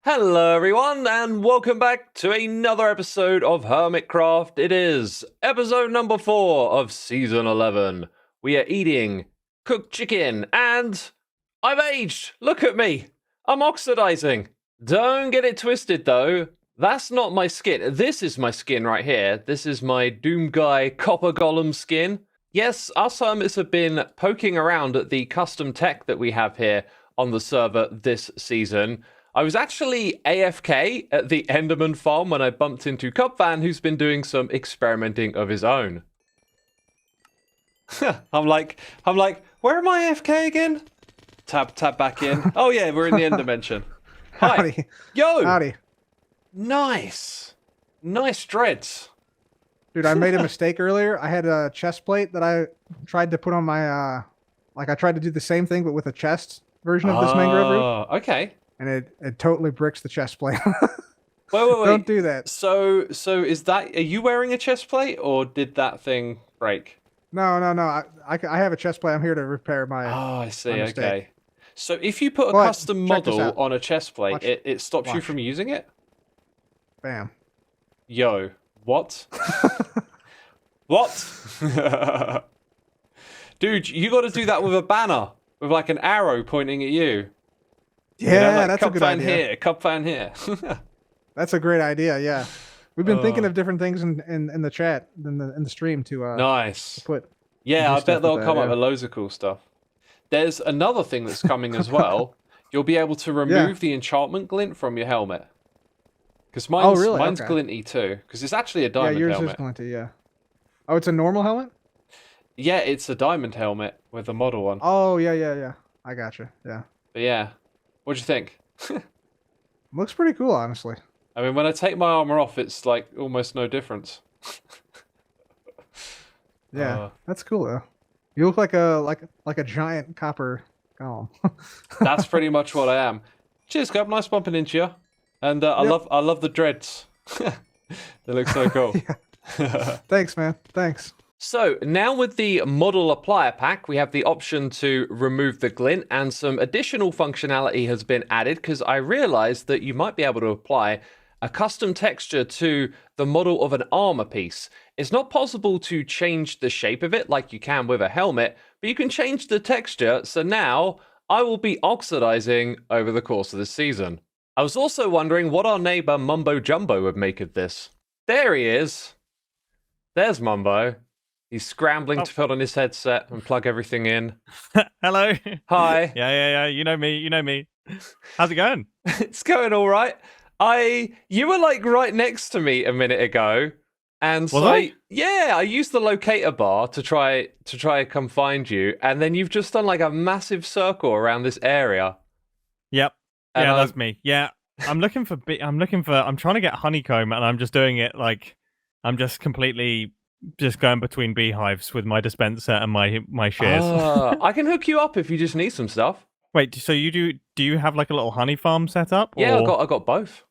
Hello, everyone, and welcome back to another episode of Hermitcraft. It is episode number 4 of season 11. We are eating cooked chicken, and I've aged. Look at me. I'm oxidizing. Don't get it twisted, though. That's not my skin. This is my skin right here. This is my Doom Guy Copper Golem skin. Yes, us hermits have been poking around at the custom tech that we have here on the server this season. I was actually AFK at the Enderman farm when I bumped into Cubfan, who's been doing some experimenting of his own. I'm like, where am I AFK again? Tab back in. Oh yeah, we're in the end dimension. Hi. Howdy. Yo. Howdy. Nice dreads. Dude, I made a mistake earlier. I had a chest plate that I tried to put on my, I tried to do the same thing, but with a chest version of this mangrove root. Oh, okay. And it totally bricks the chest plate. Wait. Don't do that. So is that, are you wearing a chest plate, or did that thing break? No. I have a chest plate. I'm here to repair my. Oh, I see. my mistake. Okay. So if you put a But custom check this model out. on a chest plate, Watch. it stops you Watch. from using it? Bam. Yo, what? What? Dude, you got to do that with a banner, with like an arrow pointing at you. Yeah, You know, like that's a good idea. Here, cup fan here. That's a great idea. Yeah, we've been thinking of different things in the chat in the stream to Nice. put. Yeah, do I stuff bet they'll with that, come up yeah. with loads of cool stuff. There's another thing that's coming as well. You'll be able to remove the enchantment glint from your helmet. Because mine's, really? mine's Okay. glinty too. Because it's actually a Yeah, diamond yours helmet. is glinty. Yeah. Oh, it's a normal helmet. Yeah, it's a diamond helmet with a model one. Oh yeah. I gotcha. Yeah. But yeah, what'd you think? Looks pretty cool, honestly. I mean, when I take my armor off, it's like almost no difference. Yeah, that's cool though. You look like a giant copper golem. That's pretty much what I am. Cheers, Cub. Nice bumping into you. And I love the dreads. They look so cool. Thanks, man. Thanks. So now with the model applier pack, we have the option to remove the glint, and some additional functionality has been added because I realized that you might be able to apply a custom texture to the model of an armor piece. It's not possible to change the shape of it like you can with a helmet, but you can change the texture. So now I will be oxidizing over the course of the season. I was also wondering what our neighbor Mumbo Jumbo would make of this. There he is. There's Mumbo. He's scrambling to put on his headset and plug everything in. Hello. Hi. Yeah. You know me. How's it going? It's going all right. You were like right next to me a minute ago, and so Was I? I used the locator bar to try come find you, and then you've just done like a massive circle around this area. Yep. And Yeah, that's me. Yeah. I'm trying to get honeycomb, and I'm just doing it like I'm just completely just going between beehives with my dispenser and my shears. I can hook you up if you just need some stuff. Wait, so do you have like a little honey farm set up? Yeah, or... I got both.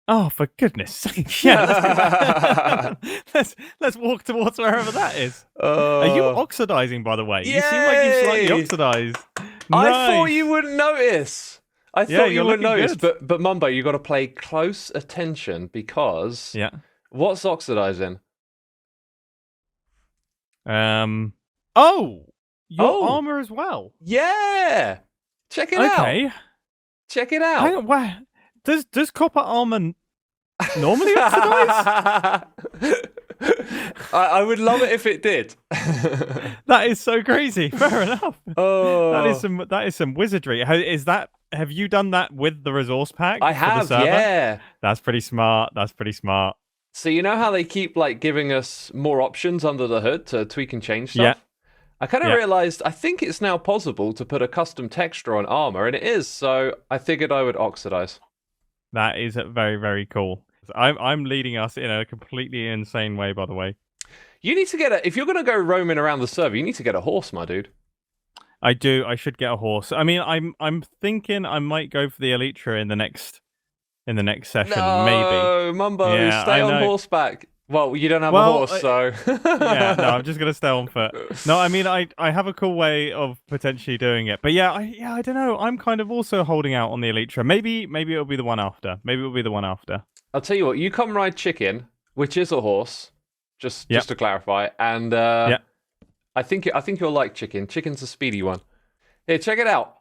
Oh, for goodness sake. Yeah, let's do that. let's walk towards wherever that is. Are you oxidizing, by the way? You seem like you slightly oxidized. I thought Nice. you wouldn't notice. I thought you you're wouldn't looking notice, good. but Mumbo, you got to pay close attention because what's oxidizing? Oh, your armor as well. Yeah, check it out. Okay. Check it out. Hang on, where does copper armor normally oxidize? I would love it if it did. That is so crazy. Fair enough. Oh, That is some wizardry. Have you done that with the resource pack? I for the have. server? Yeah. That's pretty smart. So you know how they keep like giving us more options under the hood to tweak and change stuff? Yeah. I kind of realized I think it's now possible to put a custom texture on armor, and it is. So I figured I would oxidize. That is very, very cool. I'm leading us in a completely insane way, by the way. You need to get if you're going to go roaming around the server, you need to get a horse, my dude. I do. I should get a horse. I mean, I'm thinking I might go for the Elytra in the next session, maybe. No, Mumbo, stay on horseback. Well, you don't have a Well, horse, so... Yeah, no, I'm just gonna stay on foot. No, I mean, I have a cool way of potentially doing it, but yeah, I don't know. I'm kind of also holding out on the Elytra. Maybe it'll be the one after. Maybe it'll be the one after. I'll tell you what, you come ride Chicken, which is a horse, just to clarify, and Yeah. I think you'll like Chicken. Chicken's a speedy one. Here, check it out.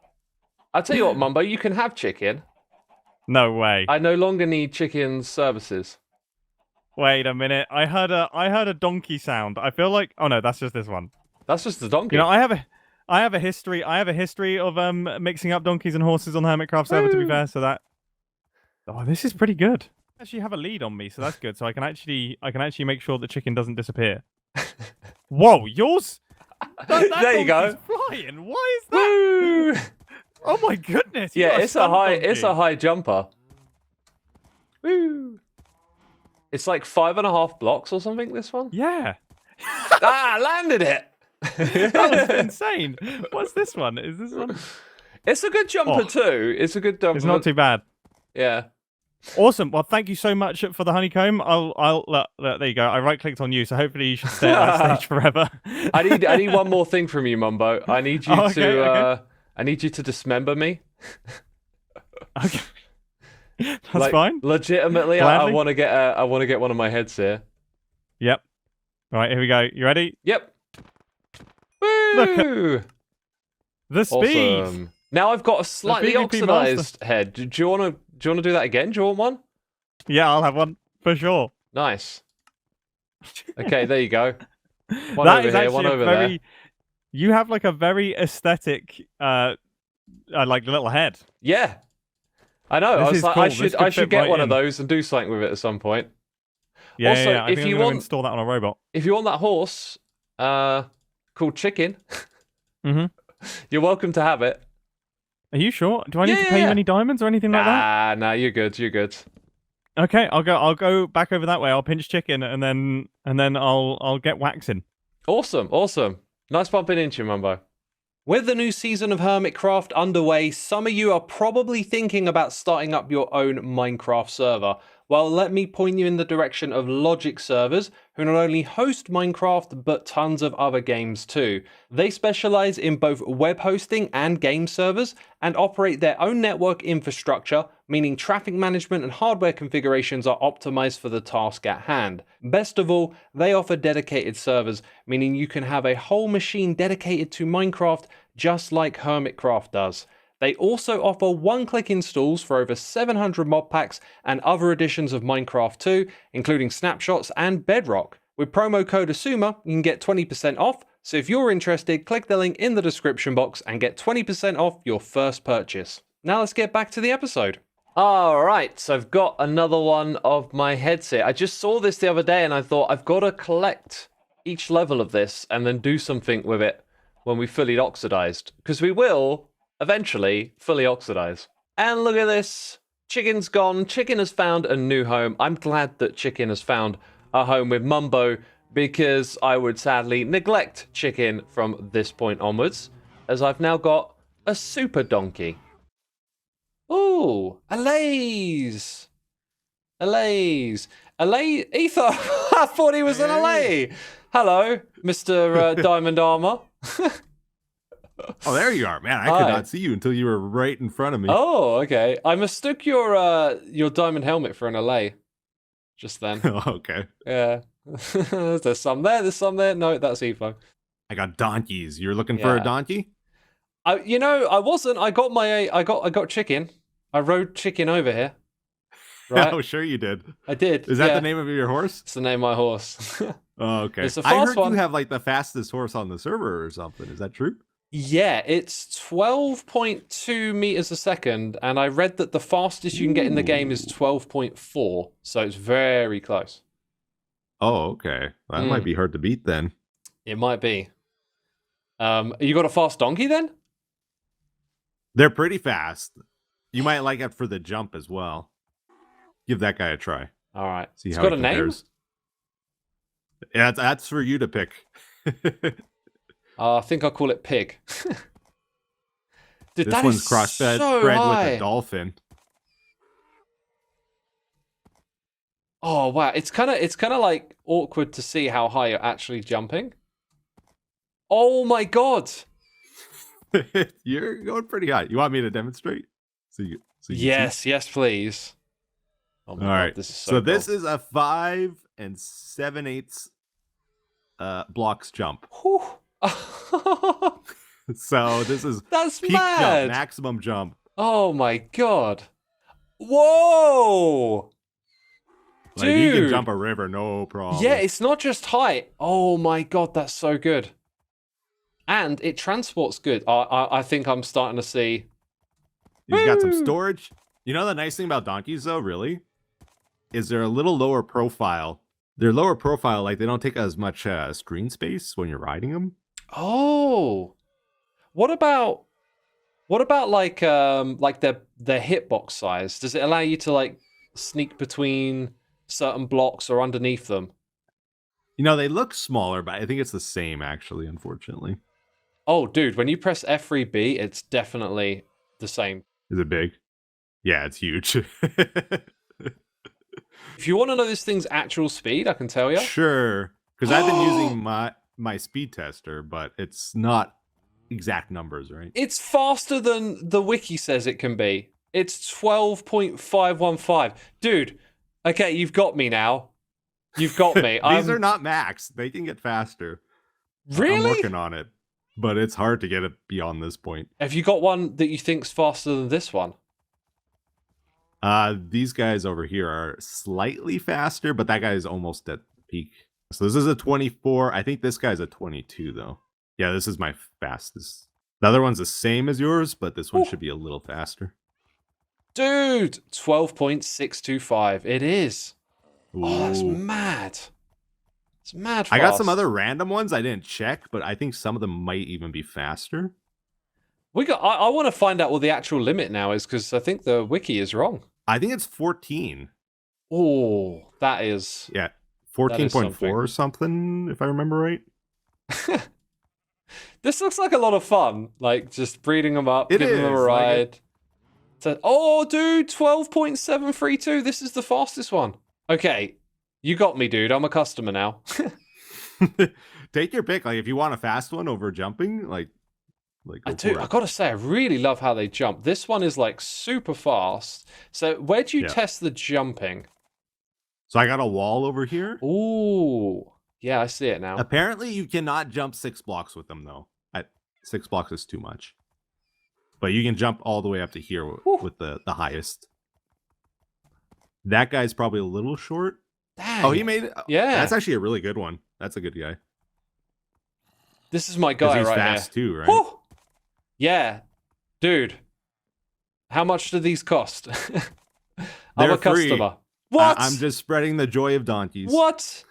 I'll tell you what, Mumbo, you can have Chicken. No way. I no longer need Chicken's services. Wait a minute. I heard a donkey sound. I feel like no, that's just this one. That's just the donkey. You know, I have a history of mixing up donkeys and horses on the Hermitcraft server, to be fair, so that this is pretty good. I actually have a lead on me, so that's good. So I can actually make sure that Chicken doesn't disappear. Whoa, yours? That there you go. Flying. Why is that? Woo! Oh my goodness. Yeah, it's a high jumper. Woo! It's like 5.5 blocks or something, this one? Yeah. Landed it! That was insane. What's this one? Is this one? It's a good jumper too. It's a good jumper. It's not too bad. Yeah. Awesome. Well, thank you so much for the honeycomb. Look, there you go. I right-clicked on you, so hopefully you should stay at that stage forever. I need one more thing from you, Mumbo. I need you I need you to dismember me. Okay. That's fine. Legitimately, I want to get one of my heads here. Yep. All right, here we go. You ready? Yep. Woo! Look at the speed. Awesome. Now I've got a slightly oxidized head. Do you want to do that again? Do you want one? Yeah, I'll have one for sure. Nice. Okay, there you go. One That over is here, actually one over there. You have like a very aesthetic, like little head. Yeah. I know. I was like, cool. I should get one of in. those and do something with it at some point. Yeah, Also, yeah. I think I'm going to install that on a robot. If you want that horse, called Chicken, you're welcome to have it. Are you sure? Do I need to pay you any diamonds or anything like that? Nah, you're good. You're good. Okay, I'll go back over that way. I'll pinch Chicken and then I'll get waxing. Awesome. Nice bumping into you, Mumbo. With the new season of Hermitcraft underway, some of you are probably thinking about starting up your own Minecraft server. Well, let me point you in the direction of Logic servers, who not only host Minecraft, but tons of other games too. They specialize in both web hosting and game servers, and operate their own network infrastructure, meaning traffic management and hardware configurations are optimized for the task at hand. Best of all, they offer dedicated servers, meaning you can have a whole machine dedicated to Minecraft, just like Hermitcraft does. They also offer one-click installs for over 700 mod packs and other editions of Minecraft 2, including snapshots and Bedrock. With promo code Xisuma, you can get 20% off, so if you're interested, click the link in the description box and get 20% off your first purchase. Now let's get back to the episode. Alright, so I've got another one of my heads here. I just saw this the other day and I thought I've got to collect each level of this and then do something with it when we fully oxidized. Because we will eventually fully oxidize. And look at this. Chicken's gone. Chicken has found a new home. I'm glad that Chicken has found a home with Mumbo, because I would sadly neglect Chicken from this point onwards, as I've now got a super donkey. Ooh, a lays. Ether. I thought he was an Alay. Hello, Mr. Diamond Armor. Oh, there you are, man. I Hi. could not see you until you were right in front of me. Oh, okay. I mistook your diamond helmet for an Alay just then. Okay. Yeah. There's some there. No, that's Etho. I got donkeys. You're looking for a Yeah. donkey? I wasn't. I got Chicken. I rode Chicken over here. Right? Oh, sure you did. I did. Is that yeah. the name of your horse? It's the name of my horse. Oh, okay. It's a I fast heard one. you have like the fastest horse on the server or something. Is that true? Yeah, it's 12.2 meters a second, and I read that the fastest you can get in the game is 12.4, so it's very close. Oh, okay. That might be hard to beat then. It might be. You got a fast donkey then? They're pretty fast. You might like it for the jump as well. Give that guy a try. All right. See It's how got it a name? compares. Yeah, that's for you to pick. I think I'll call it Pig. Dude, This that one's is crossbred so bred high. with a dolphin. Oh wow, it's kind of like awkward to see how high you're actually jumping. Oh my god. You're going pretty high. You want me to demonstrate? So you can see? Yes, please. Oh my All god, right. this is so So this cool. is a 5 7/8 blocks jump. Whew. So this is That's peak mad. jump, maximum jump. Oh my god. Whoa! Like you can Dude. jump a river, no problem. Yeah, it's not just height. Oh my god, that's so good. And it transports good. I think I'm starting to see. You've got some Woo! storage. You know the nice thing about donkeys, though, really, is they're a little lower profile. They're lower profile, like they don't take as much screen space when you're riding them. Oh, what about like their hitbox size? Does it allow you to like sneak between certain blocks or underneath them? You know, they look smaller, but I think it's the same, actually, unfortunately. Oh, dude, when you press F3B, it's definitely the same. Is it big? Yeah, it's huge. If you want to know this thing's actual speed, I can tell you. Sure, because I've been using my speed tester, but it's not exact numbers, right? It's faster than the wiki says it can be. It's 12.515. Dude, okay, you've got me now. You've got me. These are not max. They can get faster. Really? I'm working on it, but it's hard to get it beyond this point. Have you got one that you think's faster than this one? These guys over here are slightly faster, but that guy is almost at peak. So this is a 24. I think this guy's a 22, though. Yeah, this is my fastest. The other one's the same as yours, but this one should be a little faster. Dude, 12.625. It is. Oh, that's Ooh. mad. It's mad fast. I got some other random ones I didn't check, but I think some of them might even be faster. I want to find out what the actual limit now is, because I think the wiki is wrong. I think it's 14. Oh, that is... Yeah, That is 14.4 or something, if I remember right. This looks like a lot of fun. Like, just breeding them up, It giving them a is, like ride. Oh, dude, 12.732. This is the fastest one. Okay, you got me, dude. I'm a customer now. Take your pick. Like, if you want a fast one over jumping, like I go do. for I it. gotta say, I really love how they jump. This one is like super fast. So, where do you Yeah. test the jumping? So I got a wall over here. Ooh, yeah, I see it now. Apparently, you cannot jump 6 blocks with them, though. 6 blocks is too much. But you can jump all the way up to here with the highest. That guy's probably a little short. Dang. Oh, he made it. Yeah. That's actually a really good one. That's a good guy. This is my 'Cause guy he's right fast here. too, right? Whew. Yeah, dude. How much do these cost? I'm They're a free. customer. What? I'm just spreading the joy of donkeys. What?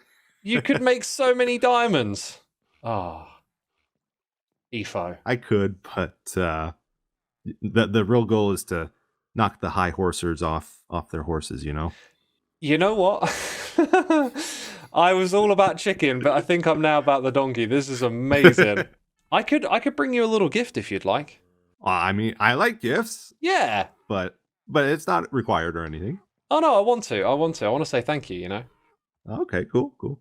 You could make so many diamonds. Oh. EFO. I could, but the real goal is to knock the high horsers off their horses, you know? You know what? I was all about chicken, but I think I'm now about the donkey. This is amazing. I could bring you a little gift if you'd like. I mean, I like gifts, Yeah. but it's not required or anything. Oh no, I want to. I want to say thank you, you know? Okay, cool.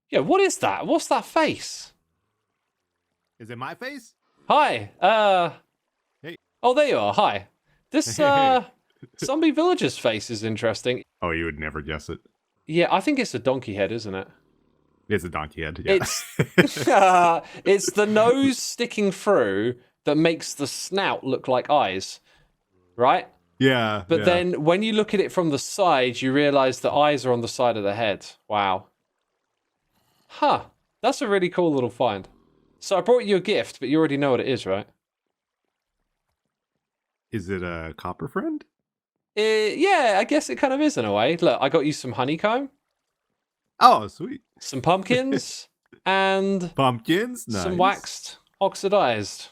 Yeah, what is that? What's that face? Is it my face? Hi. Hey. Oh, there you are. Hi. This Hey. zombie villager's face is interesting. Oh, you would never guess it. Yeah, I think it's a donkey head, isn't it? It's a donkey head. Yeah. It's the nose sticking through that makes the snout look like eyes, right? yeah. But yeah. then when you look at it from the side, you realize the eyes are on the side of the head. Wow. Huh. That's a really cool little find. So I brought you a gift, but you already know what it is, right? Is it a copper friend? Yeah, I guess it kind of is in a way. Look, I got you some honeycomb, Oh, sweet. some pumpkins, and Pumpkins? some Nice. waxed oxidized.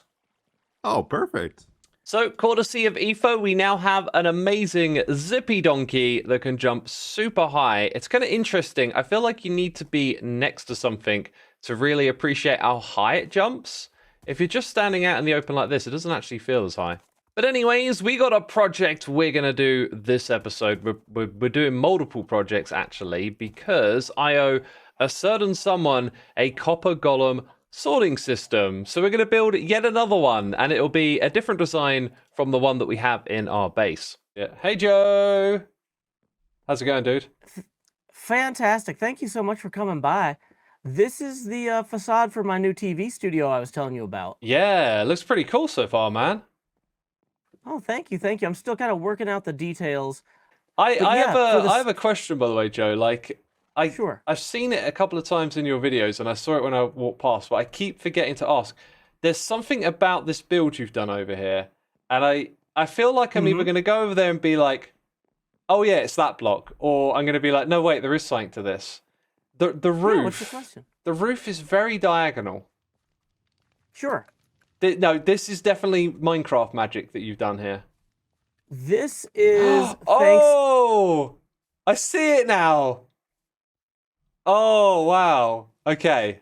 Oh, perfect. So, courtesy of EFO, we now have an amazing zippy donkey that can jump super high. It's kind of interesting. I feel like you need to be next to something to really appreciate how high it jumps. If you're just standing out in the open like this, it doesn't actually feel as high. But anyways, we got a project we're going to do this episode. We're doing multiple projects, actually, because I owe a certain someone a copper golem sorting system. So we're going to build yet another one, and it'll be a different design from the one that we have in our base. Yeah. Hey, Joe. How's it going, dude? Fantastic. Thank you so much for coming by. This is the facade for my new TV studio I was telling you about. Yeah, looks pretty cool so far, man. Oh, thank you, thank you. I'm still kind of working out the details. I yeah, have a question, by the way, Joe. Like, Sure. I've seen it a couple of times in your videos, and I saw it when I walked past, but I keep forgetting to ask. There's something about this build you've done over here, and I feel like I'm either going to go over there and be like, oh yeah, it's that block, or I'm going to be like, no, wait, there is something to this. The roof. Yeah, what's the question? The roof is very diagonal. Sure. No, this is definitely Minecraft magic that you've done here. This is thanks. Oh, I see it now. Oh, wow. Okay.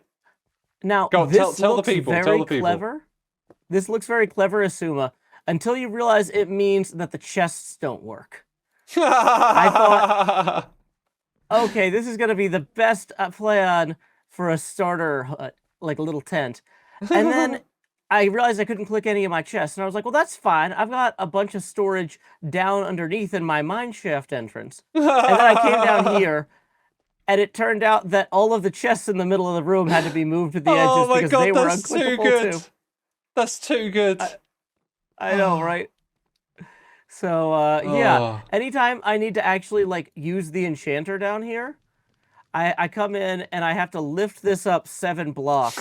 Now, Go on, this tell the looks people, very tell the people. clever. This looks very clever, Xisuma, until you realize it means that the chests don't work. I thought- Okay, this is going to be the best plan for a starter hut, like a little tent. And then I realized I couldn't click any of my chests, and I was like, well, that's fine. I've got a bunch of storage down underneath in my mine shaft entrance. And then I came down here, and it turned out that all of the chests in the middle of the room had to be moved to the edges Oh my because god, they were that's too unclickable good. too. That's too good. I know, right? So, yeah, Oh. anytime I need to actually, like, use the enchanter down here, I come in and I have to lift this up 7 blocks.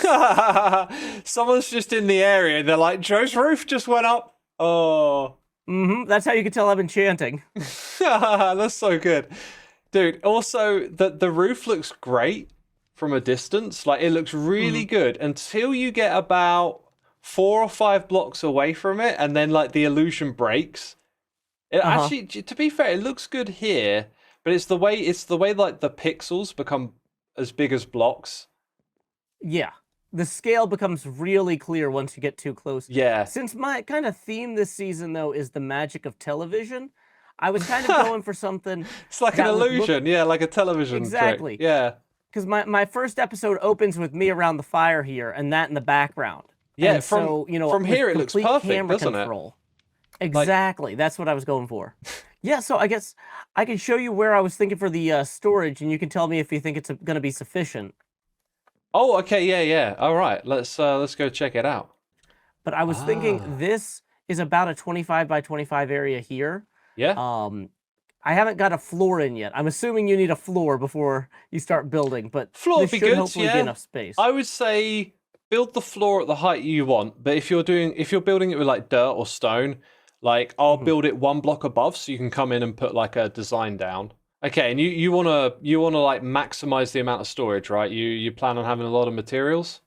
Someone's just in the area. They're like, Joe's roof just went up. Oh. That's how you can tell I'm enchanting. That's so good. Dude, also, the roof looks great from a distance. Like, it looks really good until you get about 4 or 5 blocks away from it, and then, like, the illusion breaks. It actually, to be fair, it looks good here, but it's the way like the pixels become as big as blocks. Yeah, the scale becomes really clear once you get too close. Yeah. Since my kind of theme this season, though, is the magic of television, I was kind of going for something. It's like an that would look- illusion, yeah, like a television trick. Exactly. Yeah. Because my first episode opens with me around the fire here, and that in the background. Yeah, And so, you know, from with here it looks complete perfect, camera doesn't it? control. Exactly. That's what I was going for. Yeah, so I guess I can show you where I was thinking for the storage, and you can tell me if you think it's going to be sufficient. Oh, okay, yeah. All right, let's go check it out. But I was thinking this is about a 25 by 25 area here. Yeah. I haven't got a floor in yet. I'm assuming you need a floor before you start building, but Floor would this be should good, hopefully yeah. be enough space. I would say build the floor at the height you want, but if you're building it with like dirt or stone, like I'll build it 1 block above so you can come in and put like a design down. Okay, and you wanna like maximize the amount of storage, right? You plan on having a lot of materials?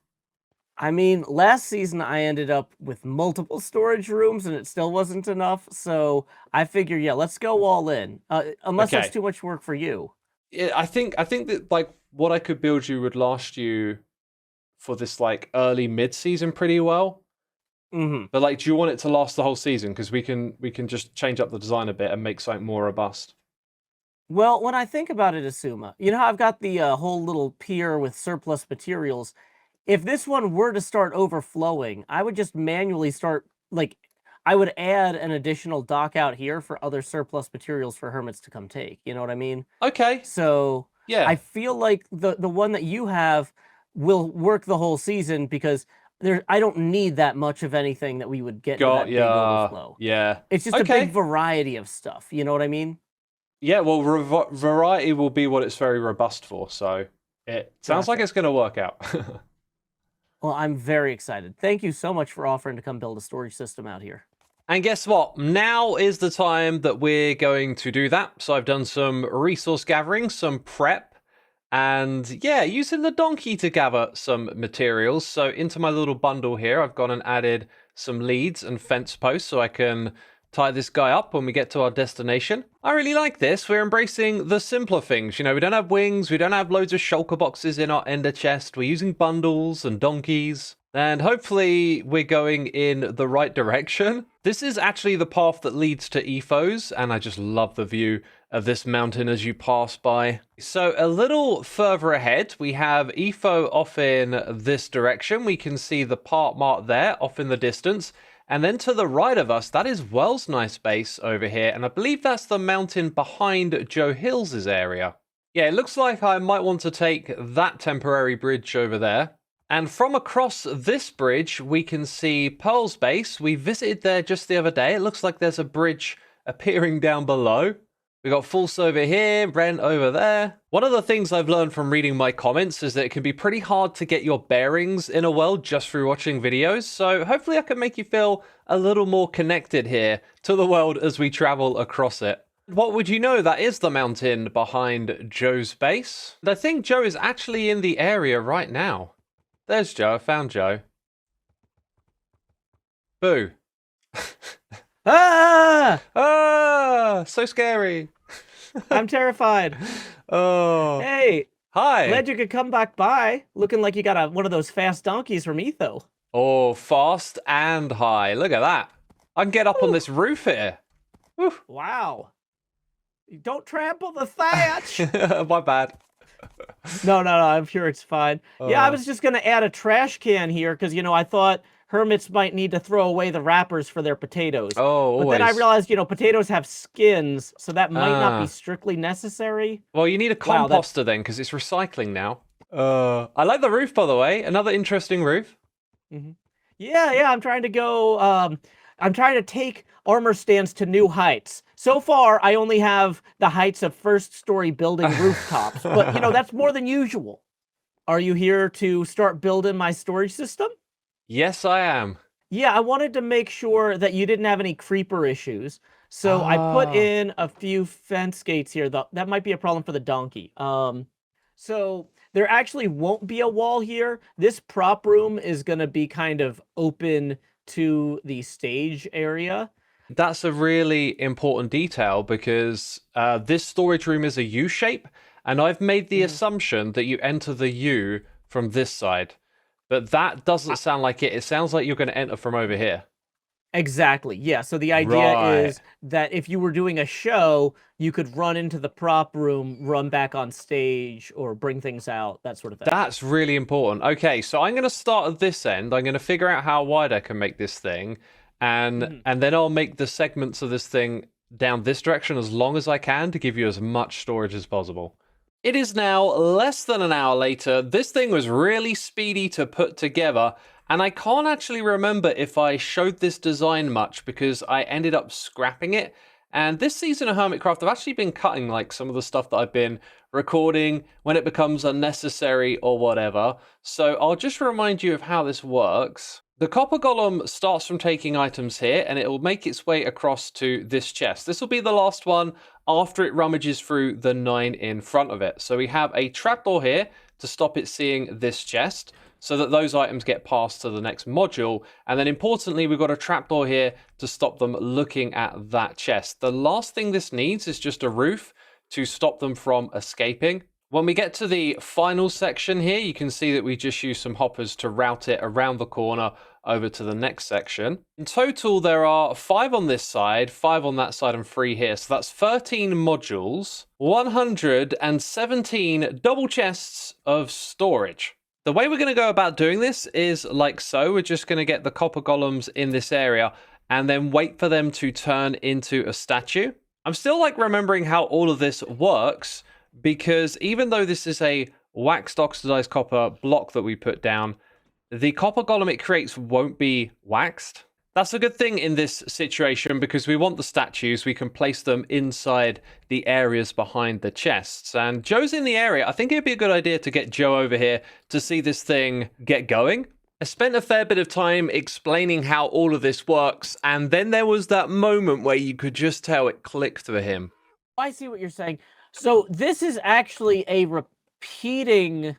I mean, last season I ended up with multiple storage rooms and it still wasn't enough, so I figure, yeah, let's go all in. Unless Okay. that's too much work for you. Yeah, I think that like what I could build you would last you for this like early mid-season pretty well. But like, do you want it to last the whole season? Because we can just change up the design a bit and make something more robust. Well, when I think about it, Xisuma, you know how I've got the whole little pier with surplus materials? If this one were to start overflowing, I would just manually start, like, I would add an additional dock out here for other surplus materials for hermits to come take. You know what I mean? Okay. So Yeah. I feel like the one that you have will work the whole season because I don't need that much of anything that we would get in that big overflow. Yeah. It's just a Okay. big variety of stuff. You know what I mean? Yeah, well, variety will be what it's very robust for, so it sounds like Gotcha. it's going to work out. Well, I'm very excited. Thank you so much for offering to come build a storage system out here. And guess what? Now is the time that we're going to do that. So I've done some resource gathering, some prep, and yeah, using the donkey to gather some materials. So into my little bundle here, I've gone and added some leads and fence posts so I can tie this guy up when we get to our destination. I really like this. We're embracing the simpler things. You know, we don't have wings. We don't have loads of shulker boxes in our ender chest. We're using bundles and donkeys. And hopefully we're going in the right direction. This is actually the path that leads to Ethos, and I just love the view of this mountain as you pass by. So a little further ahead, we have Etho off in this direction. We can see the part mark there off in the distance. And then to the right of us, that is Wells' nice base over here. And I believe that's the mountain behind Joe Hills' area. Yeah, it looks like I might want to take that temporary bridge over there. And from across this bridge, we can see Pearl's base. We visited there just the other day. It looks like there's a bridge appearing down below. We got Fulse over here, Ren over there. One of the things I've learned from reading my comments is that it can be pretty hard to get your bearings in a world just through watching videos. So hopefully I can make you feel a little more connected here to the world as we travel across it. What would you know? That is the mountain behind Joe's base. I think Joe is actually in the area right now. There's Joe. I found Joe. Boo. Ah! Ah, so scary. I'm terrified. Oh. Hey, Hi. glad you could come back by. Looking like you got one of those fast donkeys from Etho. Oh, fast and high. Look at that. I can get up on this roof here. Woo. Wow. Don't trample the thatch. My bad. No, I'm sure it's fine. Yeah, I Oh. was just going to add a trash can here because, I thought hermits might need to throw away the wrappers for their potatoes. Oh, But always. then I realized, potatoes have skins, so that might not Ah. be strictly necessary. Well, you need a Wow, composter then, because it's recycling now. I like the roof, by the way. Another interesting roof. Yeah, I'm trying to go, I'm trying to take armor stands to new heights. So far, I only have the heights of first-story building rooftops, but, that's more than usual. Are you here to start building my storage system? Yes, I am. Yeah, I wanted to make sure that you didn't have any creeper issues. So I put Ah. in a few fence gates here. That might be a problem for the donkey. So there actually won't be a wall here. This prop room is going to be kind of open to the stage area. That's a really important detail because this storage room is a U shape, and I've made the assumption that you enter the U from this side. But that doesn't sound like it. It sounds like you're going to enter from over here. Exactly. Yeah. So the idea is that if you were doing a show, you could run into the prop room, run back on stage, or bring things out, that sort of thing. That's really important. Okay, so I'm going to start at this end. I'm going to figure out how wide I can make this thing. And then I'll make the segments of this thing down this direction as long as I can to give you as much storage as possible. It is now less than an hour later. This thing was really speedy to put together, and I can't actually remember if I showed this design much because I ended up scrapping it. And this season of Hermitcraft, I've actually been cutting like some of the stuff that I've been recording when it becomes unnecessary or whatever. So I'll just remind you of how this works. The copper golem starts from taking items here, and it will make its way across to this chest. This will be the last one after it rummages through the 9 in front of it. So we have a trapdoor here to stop it seeing this chest, so that those items get passed to the next module. And then importantly, we've got a trapdoor here to stop them looking at that chest. The last thing this needs is just a roof to stop them from escaping. When we get to the final section here, you can see that we just use some hoppers to route it around the corner over to the next section. In total, there are 5 on this side, 5 on that side, and 3 here. So that's 13 modules, 117 double chests of storage. The way we're going to go about doing this is like so. We're just going to get the copper golems in this area and then wait for them to turn into a statue. I'm still like remembering how all of this works because even though this is a waxed oxidized copper block that we put down, the copper golem it creates won't be waxed. That's a good thing in this situation because we want the statues. We can place them inside the areas behind the chests. And Joe's in the area. I think it'd be a good idea to get Joe over here to see this thing get going. I spent a fair bit of time explaining how all of this works. And then there was that moment where you could just tell it clicked for him. I see what you're saying. So this is actually a repeating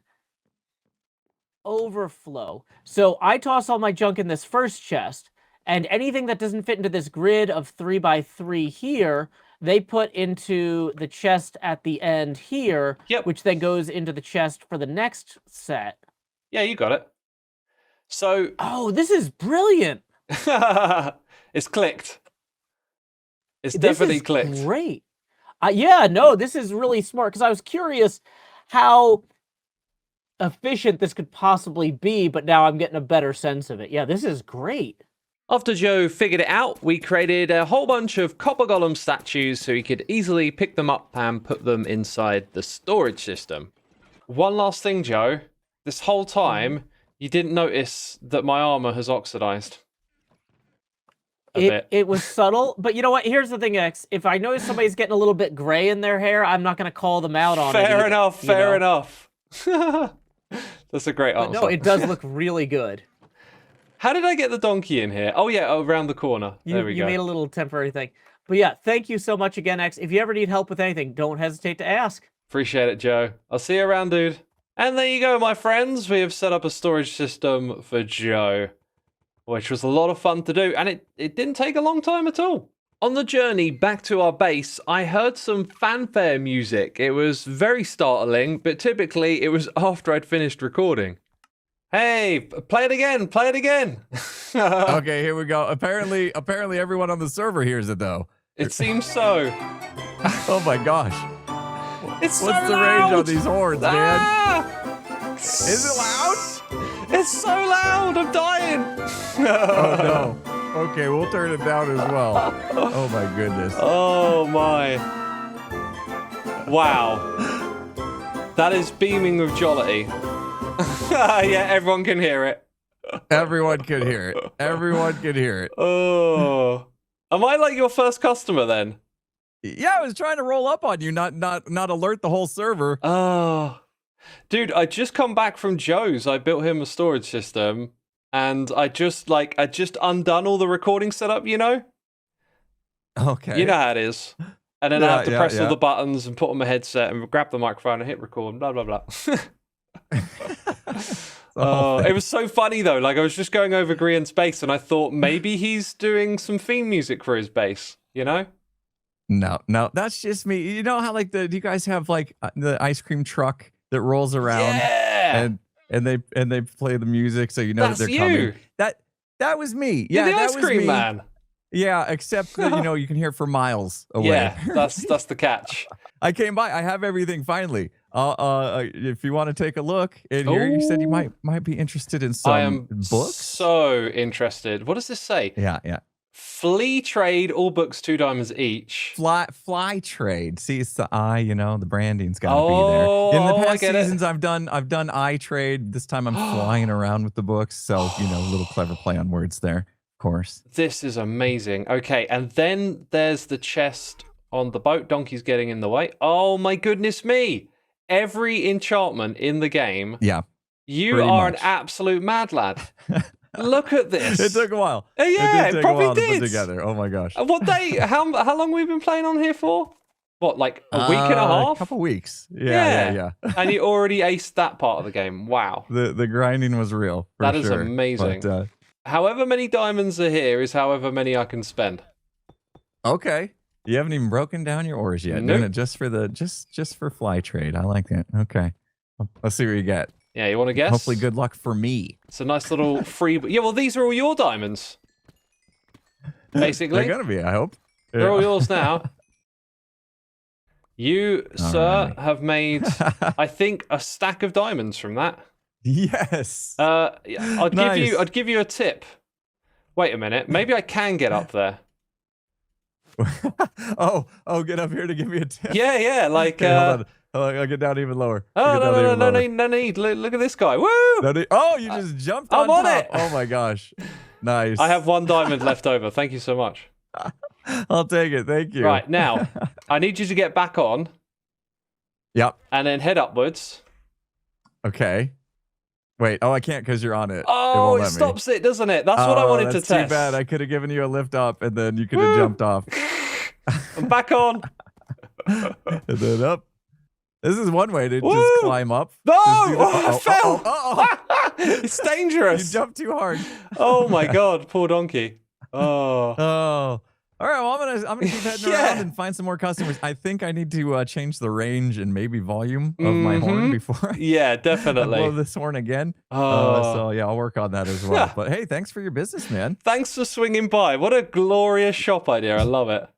overflow. So I toss all my junk in this first chest, and anything that doesn't fit into this grid of 3x3 here, they put into the chest at the end here, Yep. which then goes into the chest for the next set. Yeah, you got it. So Oh, this is brilliant. it's clicked. It's This definitely is clicked. great. Yeah, no, this is really smart because I was curious how efficient this could possibly be, but now I'm getting a better sense of it. Yeah, this is great. After Joe figured it out, we created a whole bunch of copper golem statues so he could easily pick them up and put them inside the storage system. One last thing, Joe. This whole time, you didn't notice that my armor has oxidized. It was subtle, but you know what? Here's the thing, X. If I notice somebody's getting a little bit gray in their hair, I'm not going to call them out on it. Fair either, enough, fair enough. That's a great But answer. no, it does look really good. How did I get the donkey in here? Oh yeah, around the corner. There we You go. made a little temporary thing. But yeah, thank you so much again, X. If you ever need help with anything, don't hesitate to ask. Appreciate it, Joe. I'll see you around, dude. And there you go, my friends. We have set up a storage system for Joe, which was a lot of fun to do, and it didn't take a long time at all. On the journey back to our base, I heard some fanfare music. It was very startling, but typically it was after I'd finished recording. Hey, play it again, play it again. Okay, here we go. Apparently everyone on the server hears it though. It seems so. Oh my gosh. It's so What's the loud. range on these horns, man? Ah! Is it loud? It's so loud, I'm dying. Oh no. Okay, we'll turn it down as well. Oh my goodness. Oh my. Wow. That is beaming with jollity. Yeah, everyone can hear it. Everyone could hear it. Everyone could hear it. Oh. Am I like your first customer then? Yeah, I was trying to roll up on you, not alert the whole server. Oh. Dude, I just come back from Joe's. I built him a storage system and I just undone all the recording setup, you know? Okay. You know how it is. And then I Yeah, have to yeah, press all yeah. the buttons and put on my headset and grab the microphone and hit record, blah, blah, blah. Oh, it was so funny though. Like I was just going over Grian's bass and I thought maybe he's doing some theme music for his bass, you know? No, that's just me. You know how like do you guys have like the ice cream truck that rolls around Yeah. and they play the music so you know That's that they're you. coming. That was me. You're Yeah, the that ice was cream me. man. Yeah, except that, you know, you can hear for miles away. Yeah, that's the catch. I came by. I have everything finally. If you want to take a look in here, you said you Ooh. might be interested in some I am books. so interested. What does this say? Yeah. Flea trade, all books $2 each. Fly trade. See, it's the I. You know, the branding's got to Oh, be there. In the I past get it. seasons, I've done I trade. This time I'm flying around with the books. So you know, a little clever play on words there. Of course. This is amazing. Okay, and then there's the chest on the boat. Donkey's getting in the way. Oh my goodness me. Every enchantment in the game. Yeah. You pretty are much. an absolute mad lad. Look at this. It took a while. Yeah, it it did take probably a while to did. put together. Oh my gosh. What day? How long have we been playing on here for? What, like a week and a half? A couple weeks. Yeah. And you already aced that part of the game. Wow. The grinding was real. For That is sure. amazing. But, However many diamonds are here is however many I can spend. okay. You haven't even broken down your ores yet. Nope. Doing it just for the just for fly trade. I like that. Okay. Let's see what you get. Yeah, you want to guess? Hopefully good luck for me. It's a nice little free... Yeah, well, these are all your diamonds. Basically. They're gonna be, I hope. They're all Yeah. yours now. You, sir, right. have made, I think, a stack of diamonds from that. Yes. Yeah, Nice. I'd give you a tip. Wait a minute. Maybe I can get up there. oh, get up here to give me a tip. Yeah, like... Okay, hold on. I'll get down even lower. Oh, I'll get down even no lower. need. Look at this guy. Woo! Oh, you just jumped I'm on top. it. Oh my gosh. Nice. I have one diamond left over. Thank you so much. I'll take it. Thank you. Right, now, I need you to get back on Yep. and then head upwards. Okay. Wait. Oh, I can't because you're on it. Oh, won't it let me. stops it, doesn't it? That's what I wanted to that's test. Too bad. I could have given you a lift up, and then you could Woo. have jumped off, I'm back on. and then up. This is one way to Woo. just climb up. No! Just do the- I fell! Uh-oh. It's You dangerous. jumped too hard. Oh my god, poor donkey. Oh. Oh. All right, well, I'm gonna keep heading around and find some more customers. I think I need to change the range and maybe volume of my horn before I Yeah, I definitely. blow this horn again. Oh. So yeah, I'll work on that as well. But hey, thanks for your business, man. Thanks for swinging by. What a glorious shop idea. I love it.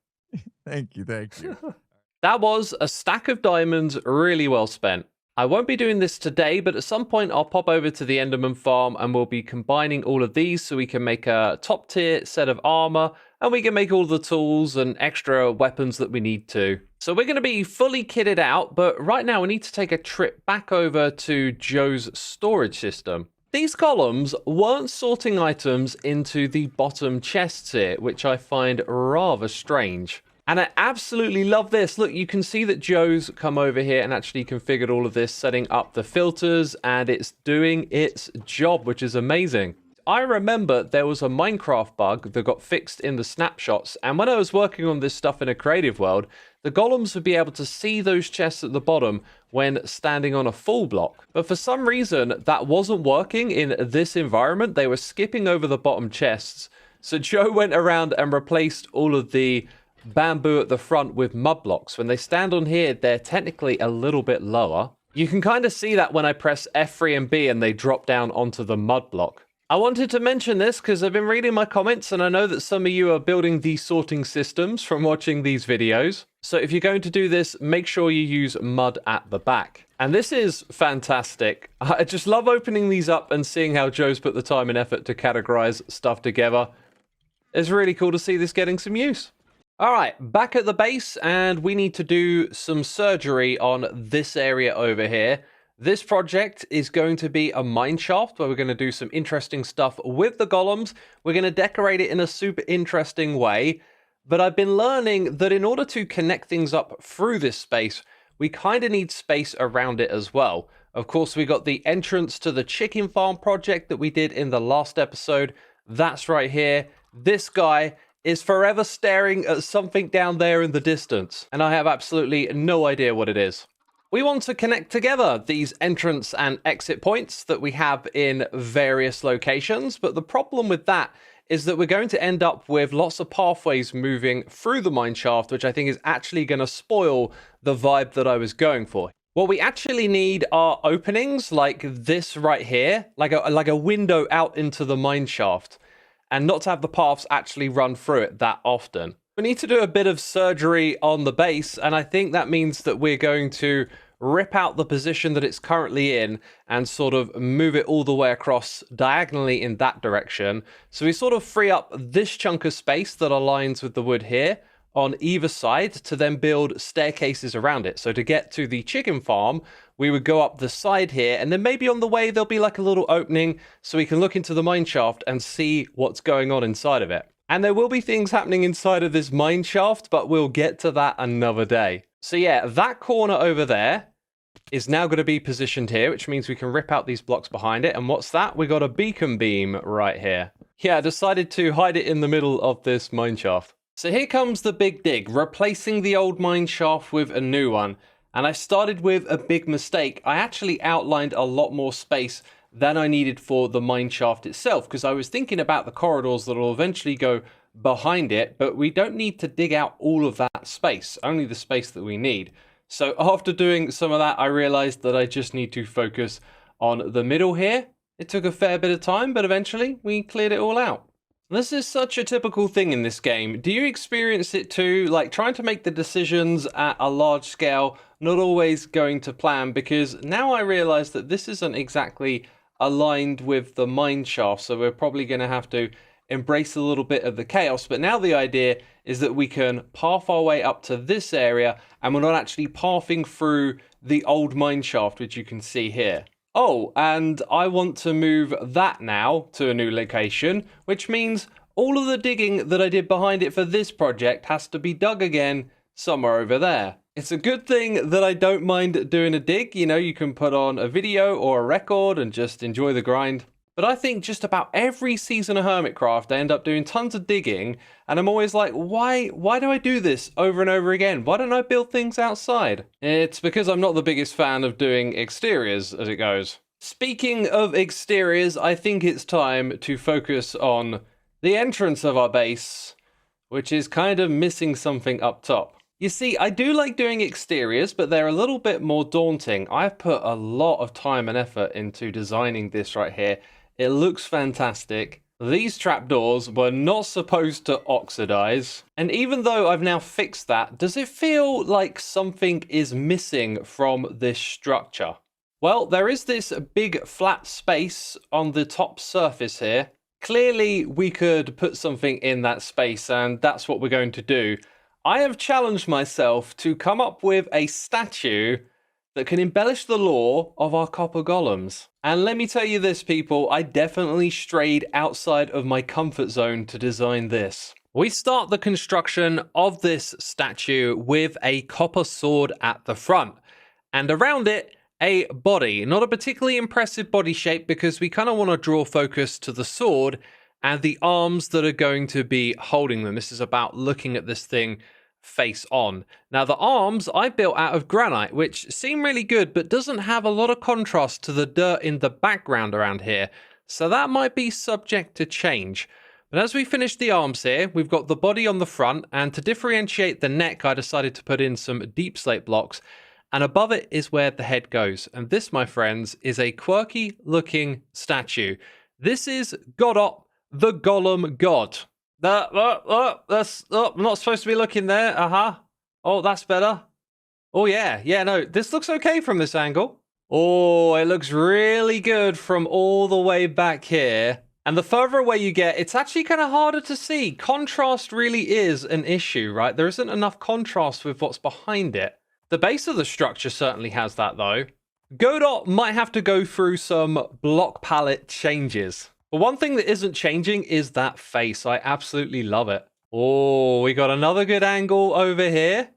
Thank you. That was a stack of diamonds really well spent. I won't be doing this today, but at some point I'll pop over to the Enderman farm and we'll be combining all of these so we can make a top tier set of armor and we can make all the tools and extra weapons that we need to. So we're going to be fully kitted out, but right now we need to take a trip back over to Joe's storage system. These columns weren't sorting items into the bottom chests here, which I find rather strange. And I absolutely love this. Look, you can see that Joe's come over here and actually configured all of this, setting up the filters, and it's doing its job, which is amazing. I remember there was a Minecraft bug that got fixed in the snapshots, and when I was working on this stuff in a creative world, the golems would be able to see those chests at the bottom when standing on a full block. But for some reason, that wasn't working in this environment. They were skipping over the bottom chests. So Joe went around and replaced all of the bamboo at the front with mud blocks. When they stand on here, they're technically a little bit lower. You can kind of see that when I press F3 and B and they drop down onto the mud block. I wanted to mention this because I've been reading my comments and I know that some of you are building these sorting systems from watching these videos. So if you're going to do this, make sure you use mud at the back. And this is fantastic. I just love opening these up and seeing how Joe's put the time and effort to categorize stuff together. It's really cool to see this getting some use. All right, back at the base, and we need to do some surgery on this area over here. This project is going to be a mine shaft where we're going to do some interesting stuff with the golems. We're going to decorate it in a super interesting way. But I've been learning that in order to connect things up through this space, we kind of need space around it as well. Of course, we got the entrance to the chicken farm project that we did in the last episode. That's right here. This guy is forever staring at something down there in the distance, and I have absolutely no idea what it is. We want to connect together these entrance and exit points that we have in various locations, but the problem with that is that we're going to end up with lots of pathways moving through the mine shaft, which I think is actually going to spoil the vibe that I was going for. What we actually need are openings like this right here, like a window out into the mine shaft, and not to have the paths actually run through it that often. We need to do a bit of surgery on the base, and I think that means that we're going to rip out the position that it's currently in and sort of move it all the way across diagonally in that direction. So we sort of free up this chunk of space that aligns with the wood here on either side to then build staircases around it. So to get to the chicken farm, we would go up the side here, and then maybe on the way there'll be like a little opening so we can look into the mine shaft and see what's going on inside of it. And there will be things happening inside of this mine shaft, but we'll get to that another day. So yeah, that corner over there is now going to be positioned here, which means we can rip out these blocks behind it. And what's that? We got a beacon beam right here. Yeah, I decided to hide it in the middle of this mine shaft. So here comes the big dig, replacing the old mine shaft with a new one. And I started with a big mistake. I actually outlined a lot more space than I needed for the mine shaft itself, because I was thinking about the corridors that will eventually go behind it, but we don't need to dig out all of that space, only the space that we need. So after doing some of that, I realized that I just need to focus on the middle here. It took a fair bit of time, but eventually we cleared it all out. This is such a typical thing in this game. Do you experience it too? Like trying to make the decisions at a large scale, not always going to plan, because now I realize that this isn't exactly aligned with the mine shaft, so we're probably going to have to embrace a little bit of the chaos. But now the idea is that we can path our way up to this area and we're not actually pathing through the old mine shaft, which you can see here. Oh, and I want to move that now to a new location, which means all of the digging that I did behind it for this project has to be dug again somewhere over there. It's a good thing that I don't mind doing a dig. You know, you can put on a video or a record and just enjoy the grind. But I think just about every season of Hermitcraft, I end up doing tons of digging, and I'm always like, why do I do this over and over again? Why don't I build things outside? It's because I'm not the biggest fan of doing exteriors as it goes. Speaking of exteriors, I think it's time to focus on the entrance of our base, which is kind of missing something up top. You see, I do like doing exteriors, but they're a little bit more daunting. I've put a lot of time and effort into designing this right here. It looks fantastic. These trapdoors were not supposed to oxidize. And even though I've now fixed that, does it feel like something is missing from this structure? Well, there is this big flat space on the top surface here. Clearly, we could put something in that space, and that's what we're going to do. I have challenged myself to come up with a statue that can embellish the lore of our copper golems. And let me tell you this, people, I definitely strayed outside of my comfort zone to design this. We start the construction of this statue with a copper sword at the front, and around it, a body. Not a particularly impressive body shape because we kind of want to draw focus to the sword and the arms that are going to be holding them. This is about looking at this thing face on. Now the arms I built out of granite, which seem really good, but doesn't have a lot of contrast to the dirt in the background around here. So that might be subject to change. But as we finish the arms here, we've got the body on the front, and to differentiate the neck, I decided to put in some deep slate blocks, and above it is where the head goes. And this, my friends, is a quirky looking statue. This is GODOT, the Golem God. I'm not supposed to be looking there. Oh, that's better. Oh yeah, no, this looks okay from this angle. Oh, it looks really good from all the way back here. And the further away you get, it's actually kind of harder to see. Contrast really is an issue, right? There isn't enough contrast with what's behind it. The base of the structure certainly has that though. GODOT might have to go through some block palette changes. But one thing that isn't changing is that face. I absolutely love it. Oh, we got another good angle over here.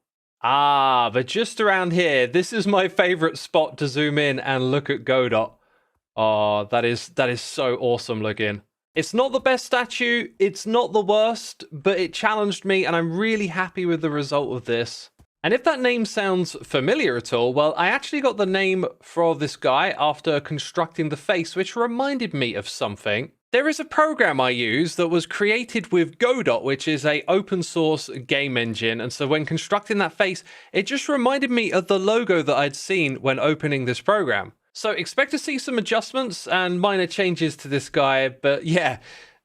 But just around here, this is my favorite spot to zoom in and look at GODOT. Oh, that is so awesome looking. It's not the best statue, it's not the worst, but it challenged me and I'm really happy with the result of this. And if that name sounds familiar at all, well, I actually got the name for this guy after constructing the face, which reminded me of something. There is a program I use that was created with GODOT, which is an open source game engine. And so when constructing that face, it just reminded me of the logo that I'd seen when opening this program. So expect to see some adjustments and minor changes to this guy. But yeah,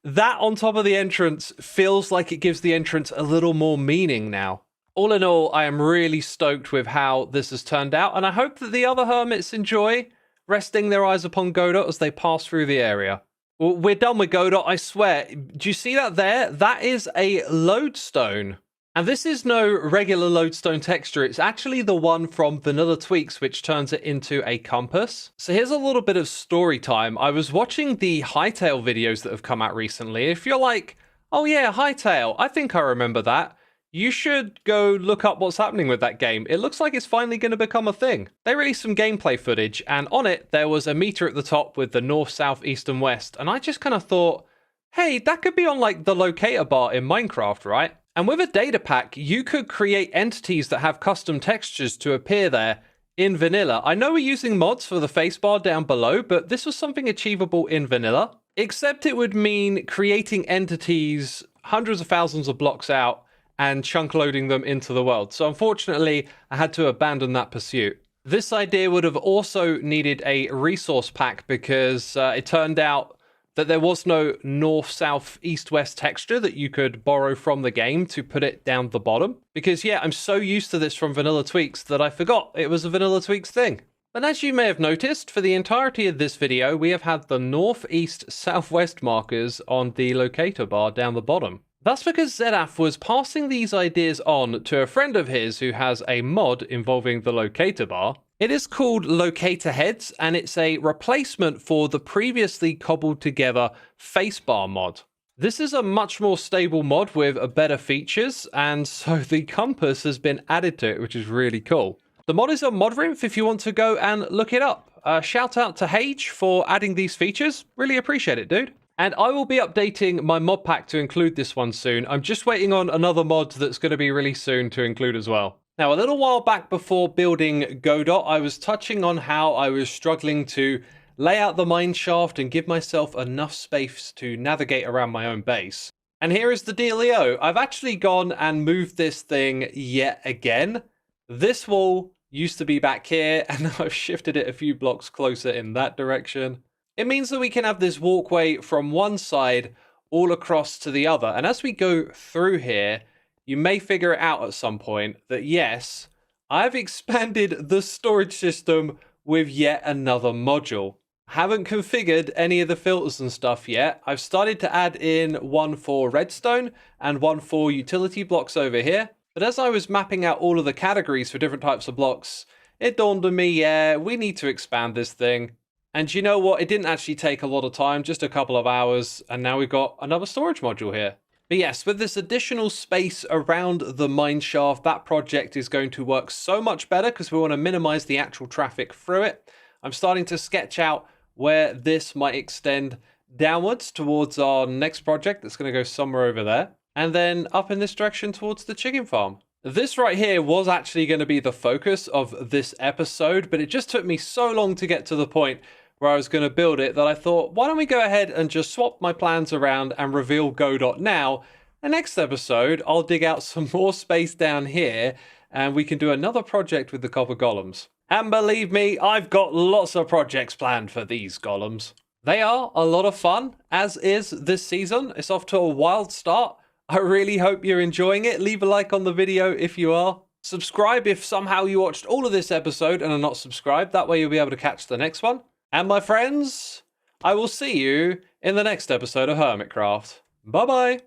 that on top of the entrance feels like it gives the entrance a little more meaning now. All in all, I am really stoked with how this has turned out, and I hope that the other hermits enjoy resting their eyes upon GODOT as they pass through the area. Well, we're done with GODOT, I swear. Do you see that there? That is a lodestone. And this is no regular lodestone texture. It's actually the one from Vanilla Tweaks, which turns it into a compass. So here's a little bit of story time. I was watching the Hytale videos that have come out recently. If you're like, oh yeah, Hytale, I think I remember that, you should go look up what's happening with that game. It looks like it's finally going to become a thing. They released some gameplay footage, and on it, there was a meter at the top with the north, south, east, and west. And I just kind of thought, hey, that could be on like the locator bar in Minecraft, right? And with a data pack, you could create entities that have custom textures to appear there in vanilla. I know we're using mods for the face bar down below, but this was something achievable in vanilla. Except it would mean creating entities hundreds of thousands of blocks out and chunk loading them into the world. So unfortunately, I had to abandon that pursuit. This idea would have also needed a resource pack because it turned out that there was no north, south, east, west texture that you could borrow from the game to put it down the bottom. Because yeah, I'm so used to this from Vanilla Tweaks that I forgot it was a Vanilla Tweaks thing. But as you may have noticed, for the entirety of this video, we have had the north, east, southwest markers on the locator bar down the bottom. That's because Zedaf was passing these ideas on to a friend of his who has a mod involving the locator bar. It is called Locator Heads, and it's a replacement for the previously cobbled together Facebar mod. This is a much more stable mod with better features, and so the compass has been added to it, which is really cool. The mod is on Modrinth if you want to go and look it up. Shout out to Hage for adding these features. Really appreciate it, dude. And I will be updating my mod pack to include this one soon. I'm just waiting on another mod that's going to be released soon to include as well. Now, a little while back before building GODOT, I was touching on how I was struggling to lay out the mine shaft and give myself enough space to navigate around my own base. And here is the dealio. I've actually gone and moved this thing yet again. This wall used to be back here, and I've shifted it a few blocks closer in that direction. It means that we can have this walkway from one side all across to the other. And as we go through here, you may figure it out at some point that yes, I've expanded the storage system with yet another module. Haven't configured any of the filters and stuff yet. I've started to add in one for redstone and one for utility blocks over here. But as I was mapping out all of the categories for different types of blocks, it dawned on me, yeah, we need to expand this thing. And you know what? It didn't actually take a lot of time, just a couple of hours. And now we've got another storage module here. But yes, with this additional space around the mine shaft, that project is going to work so much better because we want to minimize the actual traffic through it. I'm starting to sketch out where this might extend downwards towards our next project that's going to go somewhere over there. And then up in this direction towards the chicken farm. This right here was actually going to be the focus of this episode, but it just took me so long to get to the point where I was going to build it that I thought, why don't we go ahead and just swap my plans around and reveal GODOT now. The next episode, I'll dig out some more space down here and we can do another project with the copper golems. And believe me, I've got lots of projects planned for these golems. They are a lot of fun, as is this season. It's off to a wild start. I really hope you're enjoying it. Leave a like on the video if you are. Subscribe if somehow you watched all of this episode and are not subscribed. That way you'll be able to catch the next one. And my friends, I will see you in the next episode of Hermitcraft. Bye-bye.